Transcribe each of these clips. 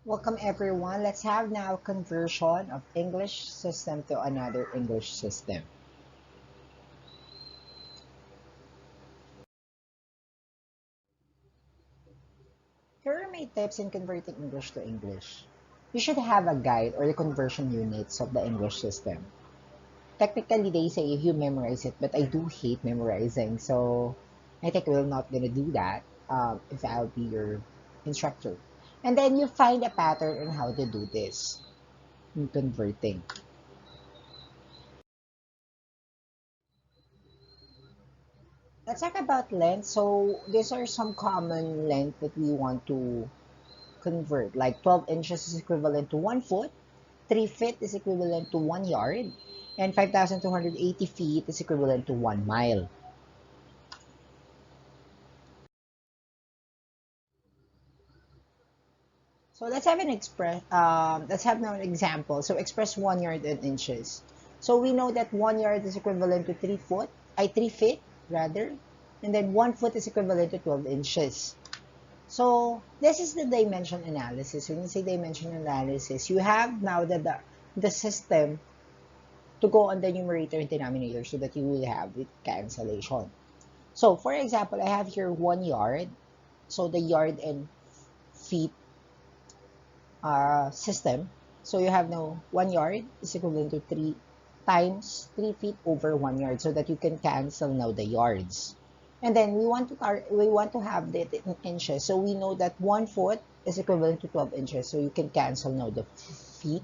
Welcome everyone. Let's have now conversion of English system to another English system. Here are my tips in converting English to English. You should have a guide or the conversion units of the English system. Technically, they say if you memorize it, but I do hate memorizing, so I think we're not gonna do that if I'll be your instructor. And then you find a pattern on how to do this in converting. Let's talk about length. So these are some common length that we want to convert. Like 12 inches is equivalent to 1 foot, 3 feet is equivalent to 1 yard, and 5,280 feet is equivalent to 1 mile. So let's have now an example. So express 1 yard in inches. So we know that 1 yard is equivalent to 3 feet rather, and then 1 foot is equivalent to 12 inches. So this is the dimension analysis. When you say dimension analysis, you have now the system to go on the numerator and denominator so that you will have with cancellation. So for example, I have here 1 yard. So the yard and feet system. So you have now 1 yard is equivalent to 3 times 3 feet over 1 yard so that you can cancel now the yards. And then we want to have it in inches. So we know that 1 foot is equivalent to 12 inches. So you can cancel now the feet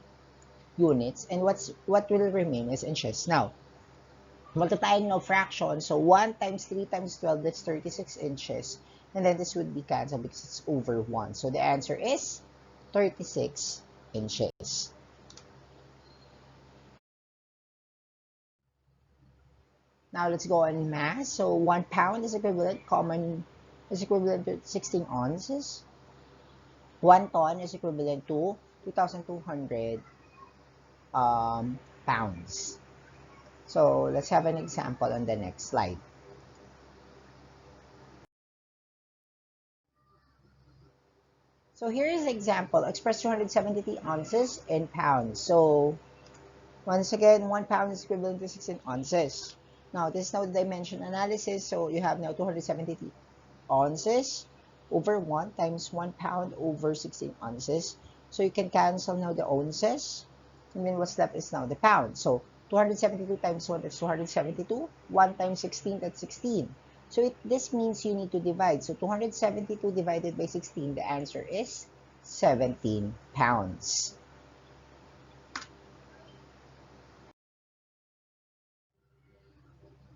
units. And what will remain is inches. Now, multiplying now fraction. So 1 times 3 times 12, that's 36 inches. And then this would be canceled because it's over 1. So the answer is 36 inches. Now let's go on mass. So 1 pound is equivalent to 16 ounces. 1 ton is equivalent to 2,200 pounds. So let's have an example on the next slide. So here is an example. Express 273 ounces in pounds. So once again, 1 pound is equivalent to 16 ounces. Now, this is now the dimension analysis. So you have now 273 ounces over 1 times 1 pound over 16 ounces. So you can cancel now the ounces. And then what's left is now the pound. So 272 times 1, that's 272. 1 times 16, that's 16. So this means you need to divide. So 272 divided by 16, the answer is 17 pounds.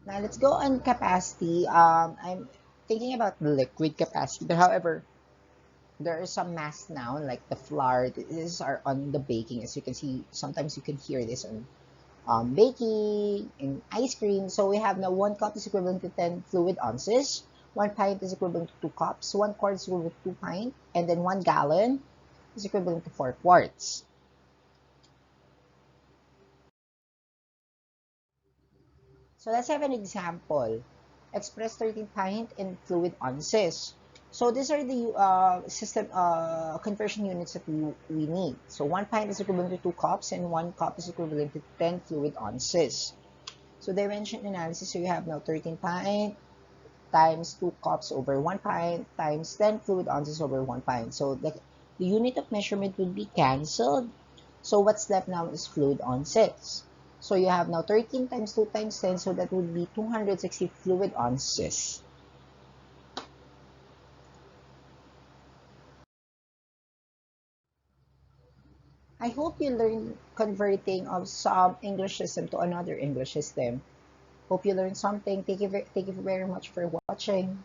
Now let's go on capacity. I'm thinking about the liquid capacity, but however, there are some mass now, like the flour. These are on the baking. As you can see, sometimes you can hear this on baking, in ice cream. So we have now 1 cup is equivalent to 10 fluid ounces. 1 pint is equivalent to 2 cups. 1 quart is equivalent to 2 pints. And then 1 gallon is equivalent to 4 quarts. So let's have an example. Express 13 pint in fluid ounces. So these are the system conversion units that we need. So 1 pint is equivalent to 2 cups and 1 cup is equivalent to 10 fluid ounces. So dimension analysis, so you have now 13 pint times 2 cups over 1 pint times 10 fluid ounces over 1 pint. So the unit of measurement would be cancelled. So what's left now is fluid ounces. So you have now 13 times 2 times 10, so that would be 260 fluid ounces. I hope you learned converting of some English system to another English system. Hope you learned something. Thank you very much for watching.